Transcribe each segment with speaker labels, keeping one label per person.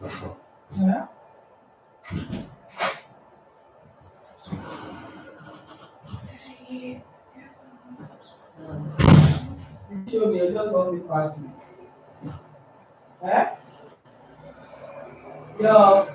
Speaker 1: Yeah. You show me, I just want me pass it. Eh? Yo.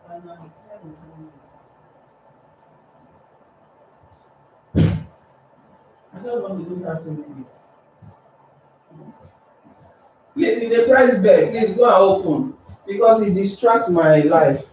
Speaker 1: I just want to do 30 minutes. Please, if the price bag, please go and open because it distracts my life.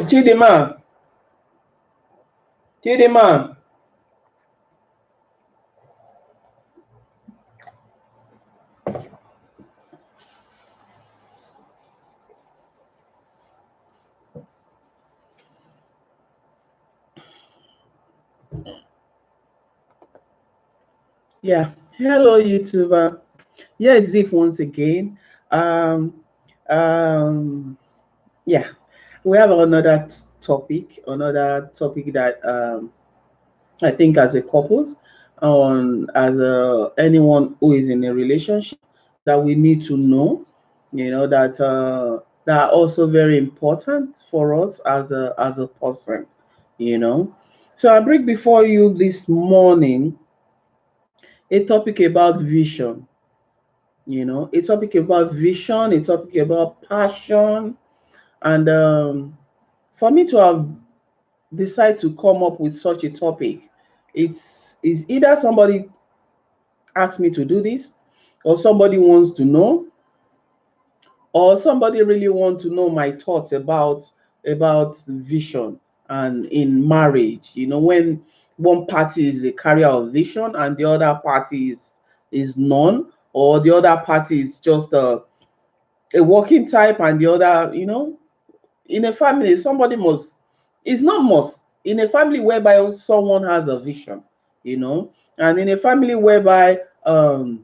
Speaker 1: Chidima, Chidima. Yeah. Hello, YouTuber. Yes, Zif once again. Um, um, yeah, we have another topic that I think as a couples, on as anyone who is in a relationship, that we need to know, that are also very important for us as a person, you know. So I bring before you this morning a topic about vision, a topic about vision, a topic about passion, and for me to have decided to come up with such a topic, it's is either somebody asked me to do this, or somebody wants to know, or somebody really wants to know my thoughts about vision and in marriage. When one party is a carrier of vision and the other party is none, or the other party is just a working type, and the other, in a family, somebody must, it's not must, in a family whereby someone has a vision, and in a family whereby the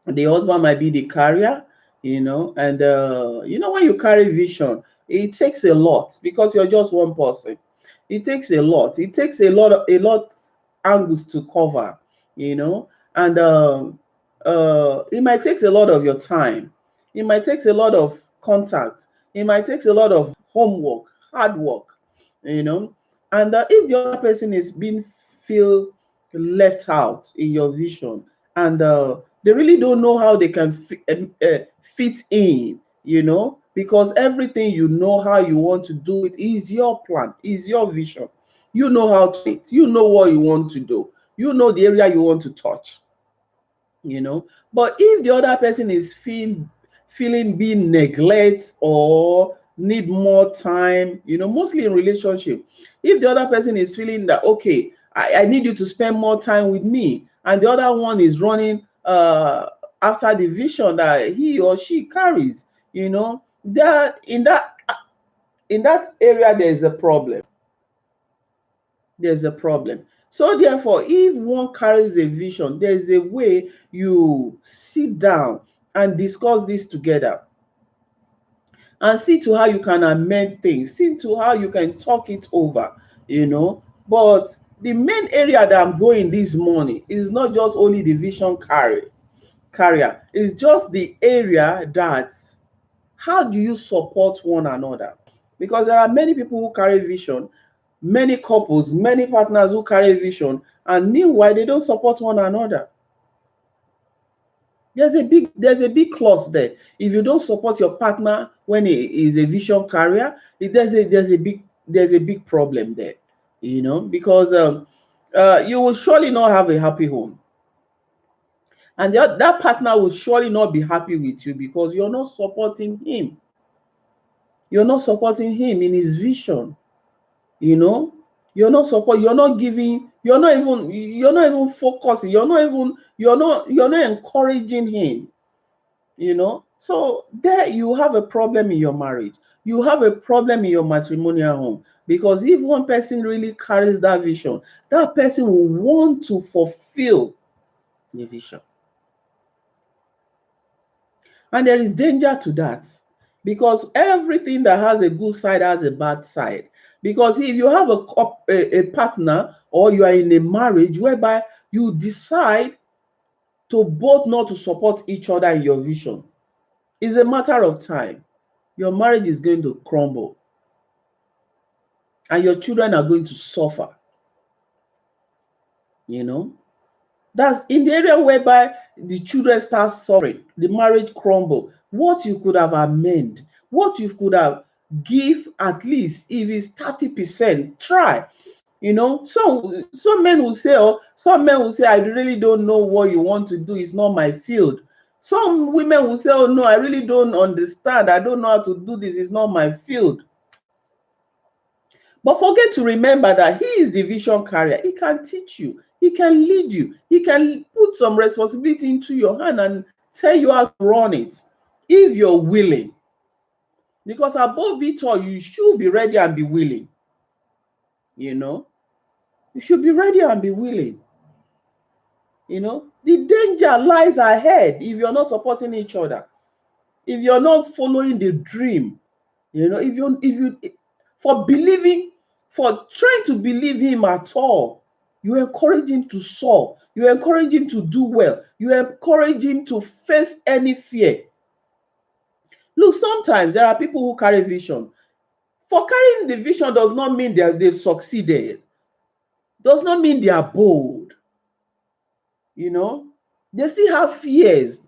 Speaker 1: husband might be the carrier, and when you carry vision, it takes a lot because you're just one person. It takes a lot. It takes a lot angles to cover, and it might take a lot of your time. It might take a lot of contact. It might take a lot of homework, hard work, you know. And if the other person is being feel left out in your vision, and they really don't know how they can fit in, because everything, how you want to do it is your plan, is your vision. You know how to do it. You know what you want to do. You know the area you want to touch, But if the other person is feeling being neglect or need more time, mostly in relationship, if the other person is feeling that, okay, I need you to spend more time with me, and the other one is running after the vision that he or she carries, that in that area there's a problem. There's a problem. So therefore, if one carries a vision, there's a way you sit down and discuss this together, and see to how you can amend things, see to how you can talk it over, But the main area that I'm going this morning is not just only the vision carrier, it's just the area that, how do you support one another? Because there are many people who carry vision, many couples, many partners who carry vision, and meanwhile they don't support one another. There's a big clause there. If you don't support your partner when he is a vision carrier, there's a big problem there, because you will surely not have a happy home, and that partner will surely not be happy with you because you're not supporting him. You're not supporting him in his vision. you know you're not giving, you're not even focusing, you're not encouraging him. So there you have a problem in your marriage, you have a problem in your matrimonial home, because if one person really carries that vision, that person will want to fulfill the vision. And there is danger to that, because everything that has a good side has a bad side. Because if you have a partner, or you are in a marriage whereby you decide to both not to support each other in your vision, it's a matter of time. Your marriage is going to crumble, and your children are going to suffer. You know, that's in the area whereby the children start suffering, the marriage crumble. What you could have amended, what you could have give, at least if it's 30%, try. You know, some men will say, or some men will say, I really don't know what you want to do. It's not my field. Some women will say, oh no, I really don't understand. I don't know how to do this. It's not my field. But forget to remember that he is the vision carrier. He can teach you. He can lead you. He can put some responsibility into your hand and tell you how to run it if you're willing. Because above it all, you should be ready and be willing. You know, you should be ready and be willing. You know, the danger lies ahead if you're not supporting each other, if you're not following the dream. You know, if you for believing, for trying to believe him at all, you encourage him to soar, you encourage him to do well, you encourage him to face any fear. Look, sometimes there are people who carry vision. For carrying the vision does not mean they've succeeded, does not mean they are bold. You know, they still have fears,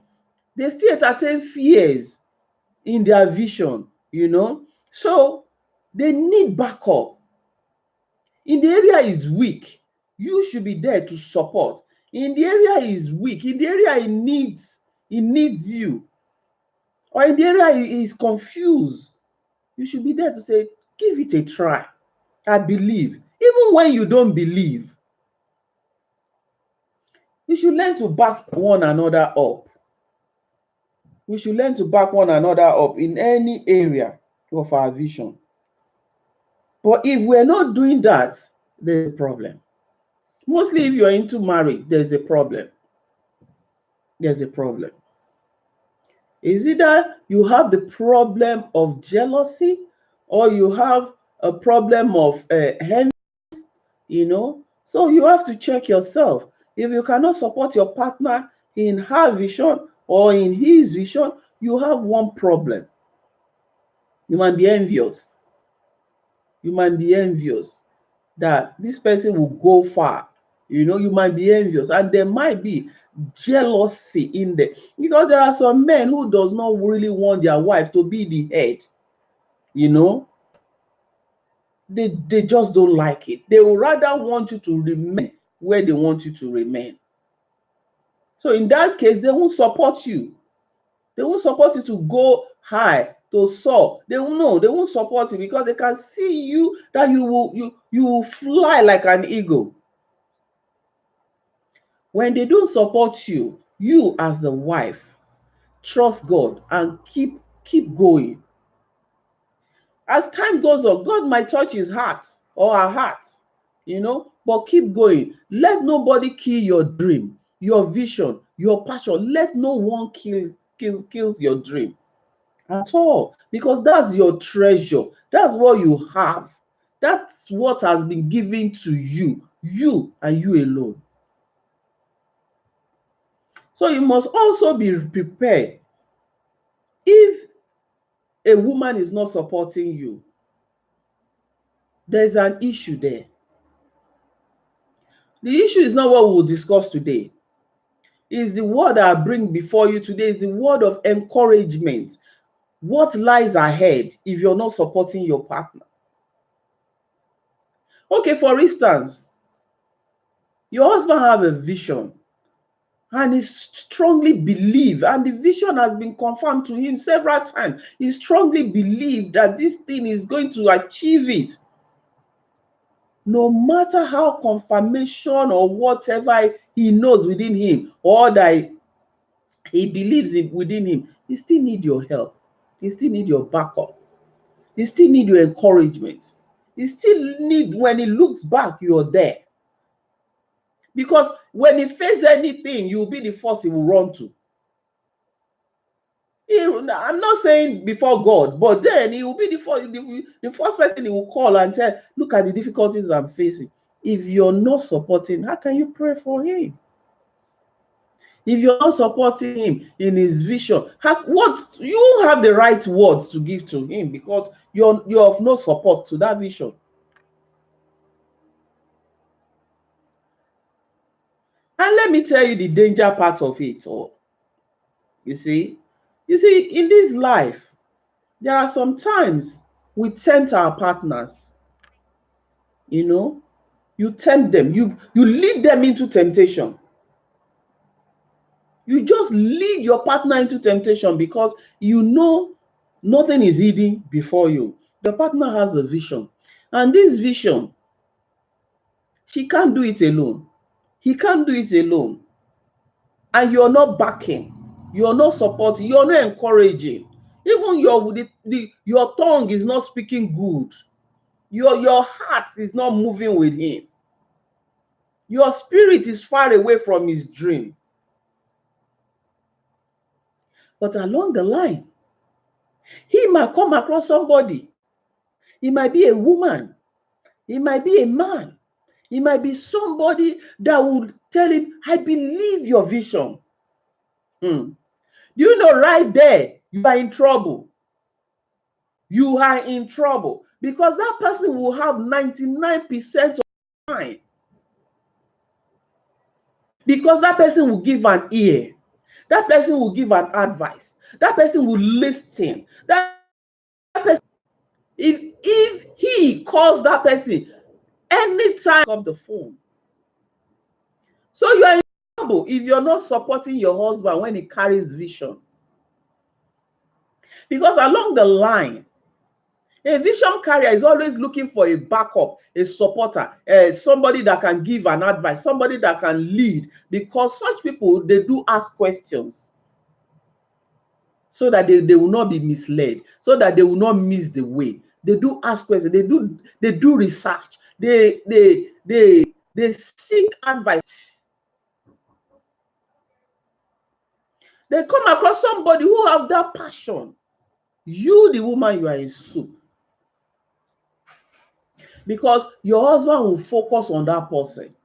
Speaker 1: they still entertain fears in their vision, you know. So they need backup. In the area is weak, you should be there to support. In the area is weak, in the area it needs you, or in the area he is confused, you should be there to say, give it a try. I believe. Even when you don't believe, you should learn to back one another up. We should learn to back one another up in any area of our vision. But if we're not doing that, there's a problem. Mostly if you're into marriage, there's a problem. There's a problem. Is either you have the problem of jealousy, or you have a problem of envy, you know. So you have to check yourself. If you cannot support your partner in her vision or in his vision, you have one problem. You might be envious. You might be envious that this person will go far. You know, you might be envious, and there might be jealousy in there, because there are some men who does not really want their wife to be the head. You know, they just don't like it. They would rather want you to remain where they want you to remain. So in that case, they won't support you. They won't support you to go high, to soar. They won't support you, because they can see you that you will fly like an eagle. When they don't support you, you as the wife, trust God and keep going. As time goes on, God might touch his heart or her heart, you know, but keep going. Let nobody kill your dream, your vision, your passion. Let no one kills your dream at all, because that's your treasure. That's what you have. That's what has been given to you and you alone. So you must also be prepared. If a woman is not supporting you, there's an issue there. The issue is not what we will discuss today. It's the word I bring before you today. Is the word of encouragement. What lies ahead if you're not supporting your partner? Okay, for instance, your husband have a vision, and he strongly believe, and the vision has been confirmed to him several times. He strongly believes that this thing is going to achieve it. No matter how confirmation or whatever he knows within him, or that he believes in within him, he still need your help. He still need your backup. He still need your encouragement. He still need, when he looks back, you're there. Because when he faces anything, you'll be the first he will run to. I'm not saying before God, but then he will be the first person he will call and tell, look at the difficulties I'm facing. If you're not supporting, how can you pray for him? If you're not supporting him in his vision, what you have the right words to give to him, because you're of no support to that vision. And let me tell you the danger part of it all. You see, in this life, there are some times we tempt our partners, you know. You tempt them. You lead them into temptation. You just lead your partner into temptation because you know nothing is hidden before you. Your partner has a vision. And this vision, she can't do it alone. He can't do it alone. And you're not backing. You're not supporting. You're not encouraging. Even your tongue is not speaking good. Your heart is not moving with him. Your spirit is far away from his dream. But along the line, he might come across somebody. It might be a woman. It might be a man. It might be somebody that would tell him, I believe your vision. Do you know right there, you are in trouble. You are in trouble because that person will have 99% of the time. Because that person will give an ear. That person will give an advice. That person will listen. That person, if he calls that person anytime on the phone. So you are in trouble if you're not supporting your husband when he carries vision. Because along the line, a vision carrier is always looking for a backup, a supporter, somebody that can give an advice, somebody that can lead. Because such people, they do ask questions so that they will not be misled, so that they will not miss the way. They do ask questions. They do research. They seek advice. They come across somebody who have that passion. You, the woman, you are in soup. Because your husband will focus on that person.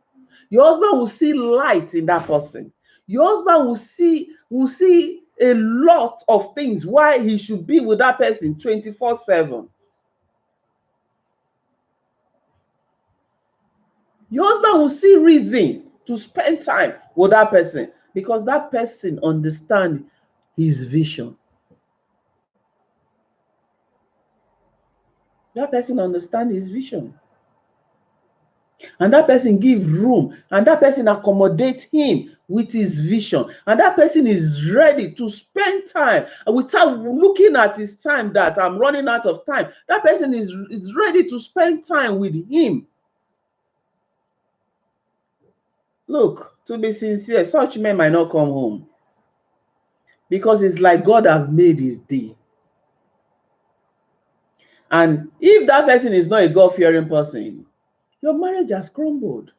Speaker 1: Your husband will see light in that person. Your husband will see a lot of things why he should be with that person 24/7. Your husband will see reason to spend time with that person because that person understands his vision. That person understands his vision. And that person gives room, and that person accommodates him with his vision, and that person is ready to spend time without looking at his time that I'm running out of time. That person is ready to spend time with him. Look, to be sincere, such men might not come home because it's like God have made his day. And if that person is not a God-fearing person, your marriage has crumbled.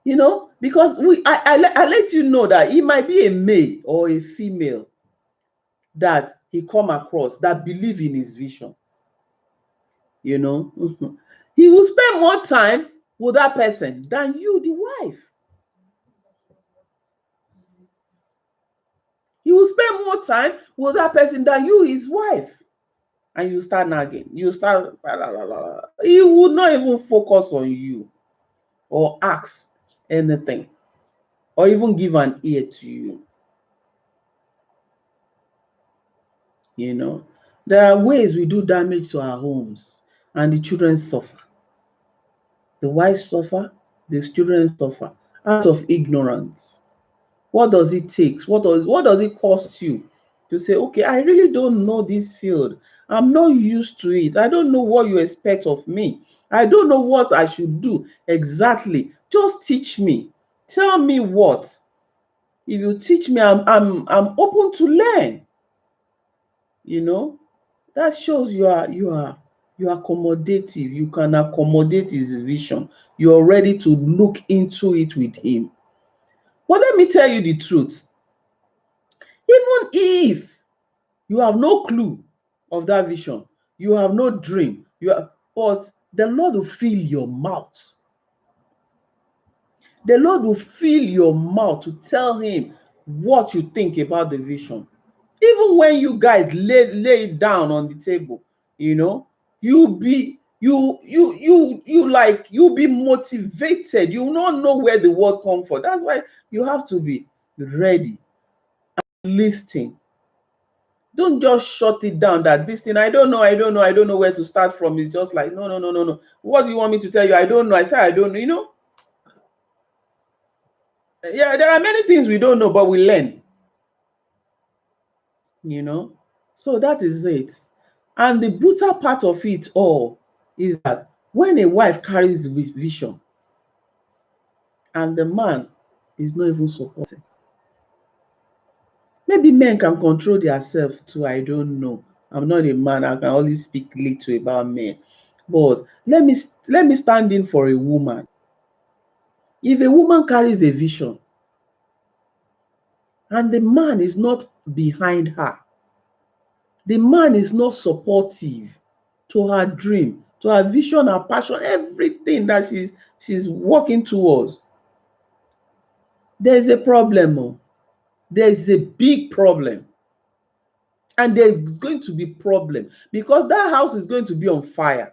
Speaker 1: You know, because I let you know that it might be a male or a female that he come across that believe in his vision. You know, he will spend more time with that person than you, the wife. He will spend more time with that person than you, his wife. And you start nagging. You start, he will not even focus on you or ask anything or even give an ear to you. You know, there are ways we do damage to our homes and the children suffer. The wives suffer, the children suffer out of ignorance. What does it take? What does it cost you to say, okay, I really don't know this field. I'm not used to it. I don't know what you expect of me. I don't know what I should do exactly. Just teach me. Tell me what. If you teach me, I'm open to learn. You know, that shows you are accommodative. You can accommodate his vision. You're ready to look into it with him. But let me tell you the truth. Even if you have no clue of that vision, you have no dream, but the Lord will fill your mouth. The Lord will fill your mouth to tell him what you think about the vision. Even when you guys lay it down on the table, you know, you'll be motivated. You will not know where the word comes from. That's why you have to be ready and listen. Don't just shut it down that this thing, I don't know, I don't know, I don't know where to start from. It's just like, no, no, no, no, no. What do you want me to tell you? I don't know. I say, I don't know, you know. Yeah, there are many things we don't know, but we learn, you know. So that is it. And the brutal part of it all is that when a wife carries vision and the man is not even supporting, maybe men can control themselves too. I don't know. I'm not a man. I can only speak little about men. But let me stand in for a woman. If a woman carries a vision and the man is not behind her, the man is not supportive to her dream, to her vision, her passion, everything that she's working towards, there's a problem. Oh. There's a big problem. And there's going to be problem because that house is going to be on fire.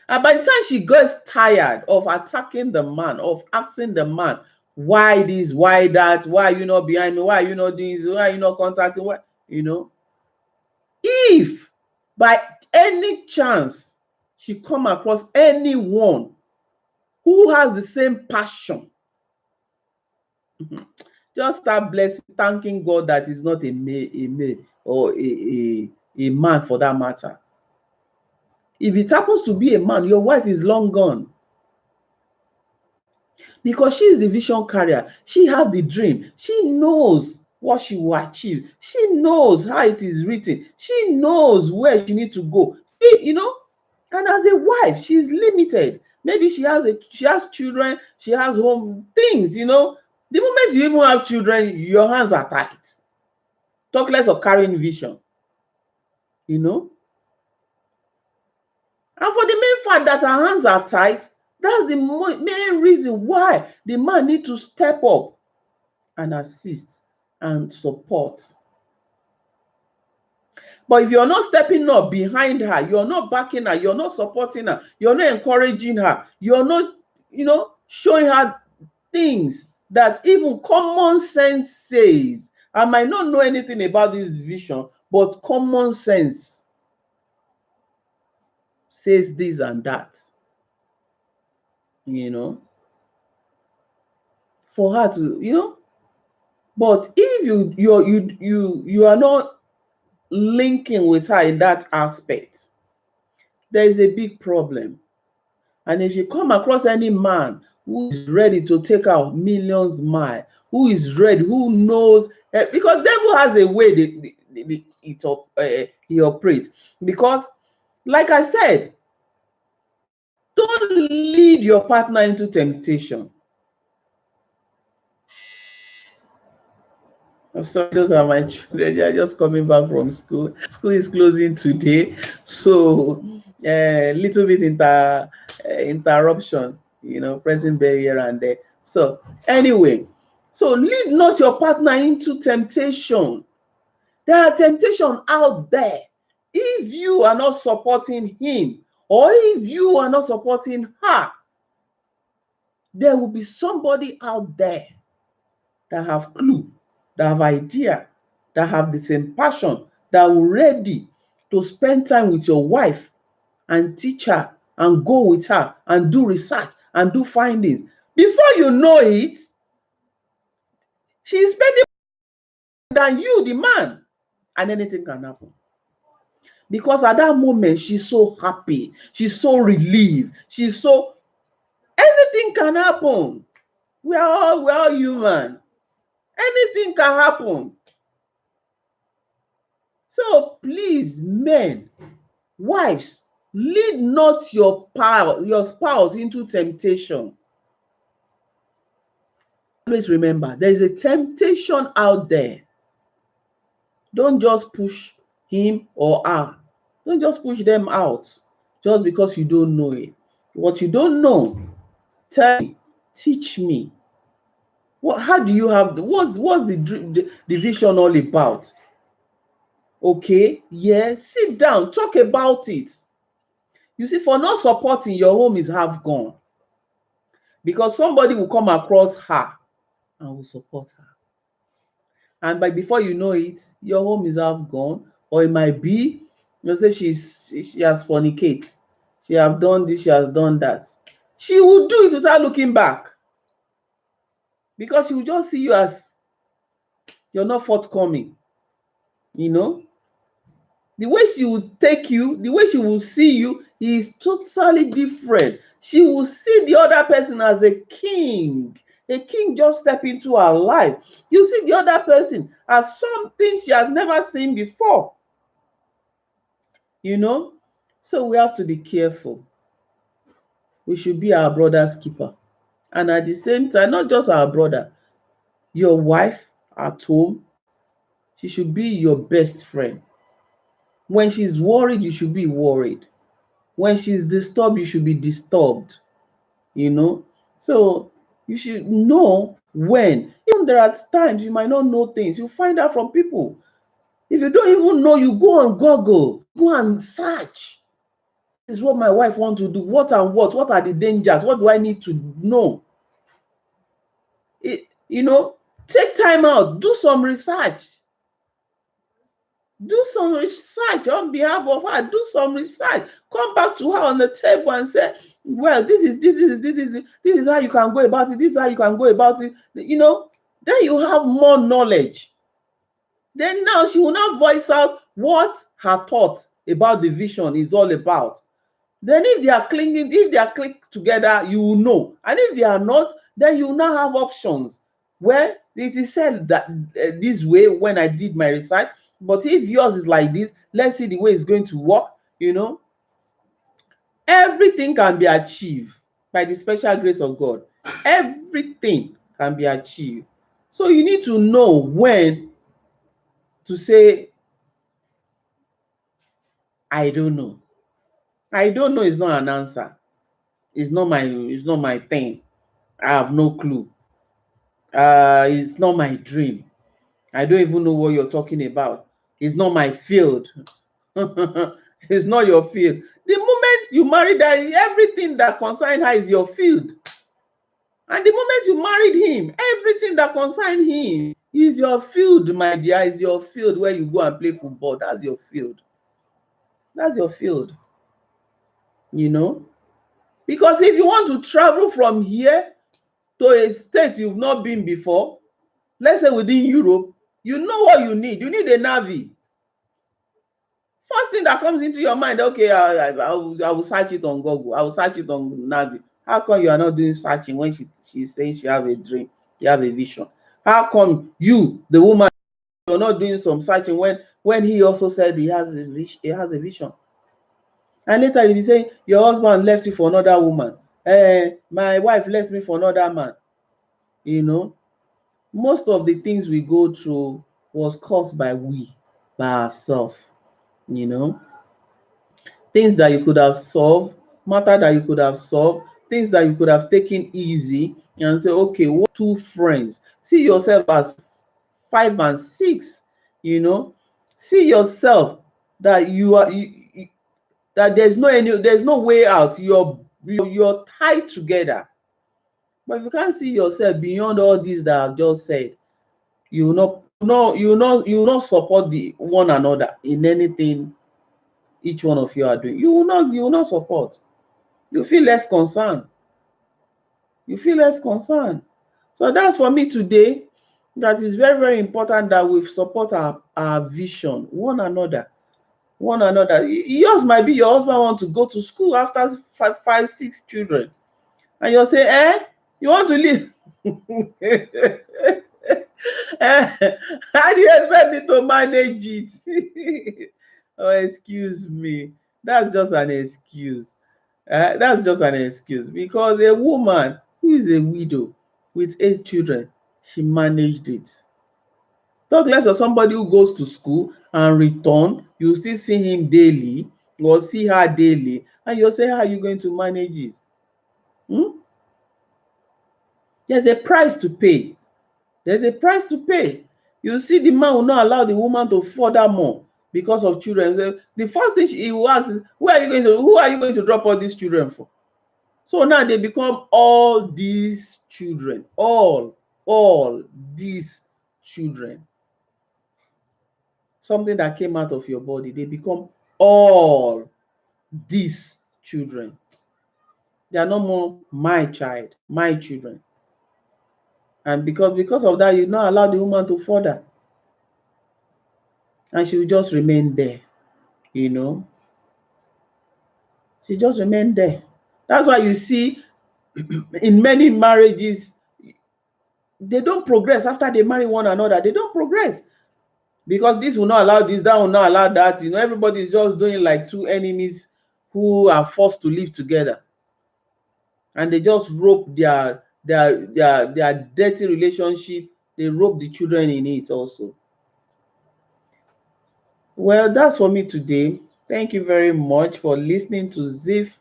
Speaker 1: And by the time she gets tired of attacking the man, of asking the man, why this, why that, why are you not behind me, why are you not doing this, why are you not contacting, what, you know, if by any chance she come across anyone who has the same passion, just start blessing, thanking God that is not a male or a man for that matter. If it happens to be a man, your wife is long gone. Because she is the vision carrier. She has the dream. She knows what she will achieve. She knows how it is written. She knows where she needs to go. You know, and as a wife, she's limited. Maybe she has children, she has home things, you know. The moment you even have children, your hands are tight. Talk less of carrying vision, you know. And for the main fact that her hands are tight, that's the main reason why the man needs to step up and assist and support. But if you're not stepping up behind her, you're not backing her, you're not supporting her, you're not encouraging her, you're not, you know, showing her things that even common sense says. I might not know anything about this vision, but common sense says this and that, you know, for her to, you know. But if you are not linking with her in that aspect, there is a big problem. And if you come across any man who is ready to take out millions mile, who is ready, who knows, because devil has a way he operates. Because, like I said, don't lead your partner into temptation. I'm sorry, those are my children. They are just coming back from school. School is closing today, so little bit interruption, you know, pressing barrier and there. So anyway, so lead not your partner into temptation. There are temptations out there. If you are not supporting him, or if you are not supporting her, there will be somebody out there that have clue, that have idea, that have the same passion, that are ready to spend time with your wife and teach her and go with her and do research and do findings. Before you know it, she's spending more than you, the man, and anything can happen. Because at that moment, she's so happy, she's so relieved, she's so, anything can happen. We're all human. Anything can happen. So please, men, wives, lead not your spouse into temptation. Always remember, there is a temptation out there. Don't just push him or her. Don't just push them out just because you don't know it. What you don't know, tell me, teach me. How do you have what's the vision all about? Okay, yeah, sit down, talk about it. You see, for not supporting, your home is half gone. Because somebody will come across her and will support her. And before you know it, your home is half gone. Or it might be, say she has fornicated, she have done this, she has done that. She will do it without looking back, because she will just see you as you're not forthcoming. The way she will take you, the way she will see you is totally different. She will see the other person as a king. A king just step into her life. You see the other person as something she has never seen before. So we have to be careful. We should be our brother's keeper. And at the same time, not just our brother, your wife at home, she should be your best friend. When she's worried, you should be worried. When she's disturbed, you should be disturbed. So you should know when. Even there are times you might not know things. You find out from people. If you don't even know, you go on Google, go and search. This is what my wife wants to do. What and what? What are the dangers? What do I need to know? Take time out, do some research. Do some research on behalf of her. Do some research. Come back to her on the table and say, well, this is how you can go about it. This is how you can go about it. Then you have more knowledge. Then now she will not voice out what her thoughts about the vision is all about. Then if they are clicked together, you will know. And if they are not, then you will now have options where it is said that this way when I did my research. But if yours is like this, let's see the way it's going to work. Everything can be achieved by the special grace of God. Everything can be achieved. So you need to know when to say, I don't know. I don't know is not an answer. It's not my thing. I have no clue. It's not my dream. I don't even know what you're talking about. It's not my field. It's not your field. The moment you marry that, everything that concerns her is your field. And the moment you married him, everything that concerns him is your field, my dear. Is your field where you go and play football. That's your field. That's your field. Because if you want to travel from here to a state you've not been before, let's say within Europe, you know what you need. You need a Navi. First thing that comes into your mind, okay, I will search it on Google. I will search it on Navi. How come you are not doing searching when she's saying she have a dream, you have a vision? How come you, the woman, you're not doing some searching when he also said he has a vision? And later you'll be saying your husband left you for another woman. My wife left me for another man. Most of the things we go through was caused by ourselves. Things that you could have solved, matter that you could have solved, things that you could have taken easy and say, okay, what 2 friends? See yourself as 5 and 6. See yourself that that there's no way out. You're tied together. But if you can't see yourself beyond all these that I've just said, you will not support the one another in anything each one of you are doing. You will not support. You feel less concerned. So that's for me today. That is very, very important that we support our vision, one another. Yours might be your husband want to go to school after 5, 6 children. And you'll say, you want to leave? How do you expect me to manage it? Oh, excuse me. That's just an excuse. Because a woman who is a widow with 8 children, she managed it. Talk less of somebody who goes to school and return, you still see him daily or see her daily, and you'll say, how are you going to manage it? There's a price to pay. You see, the man will not allow the woman to further more because of children. So the first thing he will ask is, who are you going to drop all these children for? So now they become all these children. All these children. something that came out of your body, they become all these children. They are no more my child, my children. And because of that, you not allow the woman to further. And she will just remain there, you know. She just remain there. That's why you see in many marriages, they don't progress after they marry one another. They don't progress because this will not allow this, that will not allow that. You know, everybody is just doing like two enemies who are forced to live together, and they just rope their dirty relationship. They rope the children in it also. Well, that's for me today. Thank you very much for listening to Ziff.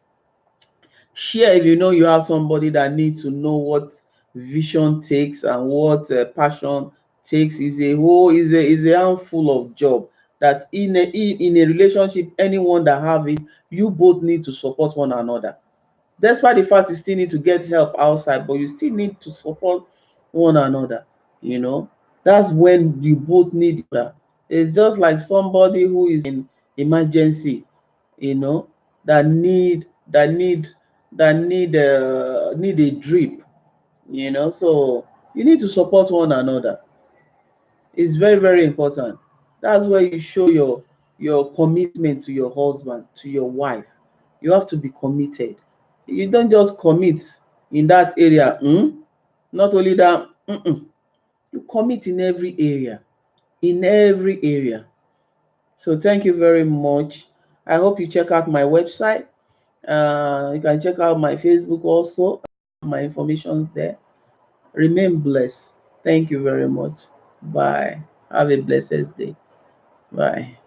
Speaker 1: Share if you know you have somebody that needs to know what vision takes and what passion takes. Is a handful of job that in a relationship, anyone that have it, you both need to support one another. Despite the fact you still need to get help outside, but you still need to support one another. You know, that's when you both need that. It's just like somebody who is in emergency, you know, that need a drip, you know. So you need to support one another. It's very, very important. That's where you show your commitment to your husband, to your wife. You have to be committed. You don't just commit in that area. Not only that, you commit in every area. In every area. So thank you very much. I hope you check out my website. You can check out my Facebook also. My information there. Remain blessed. Thank you very much. Bye. Have a blessed day. Bye.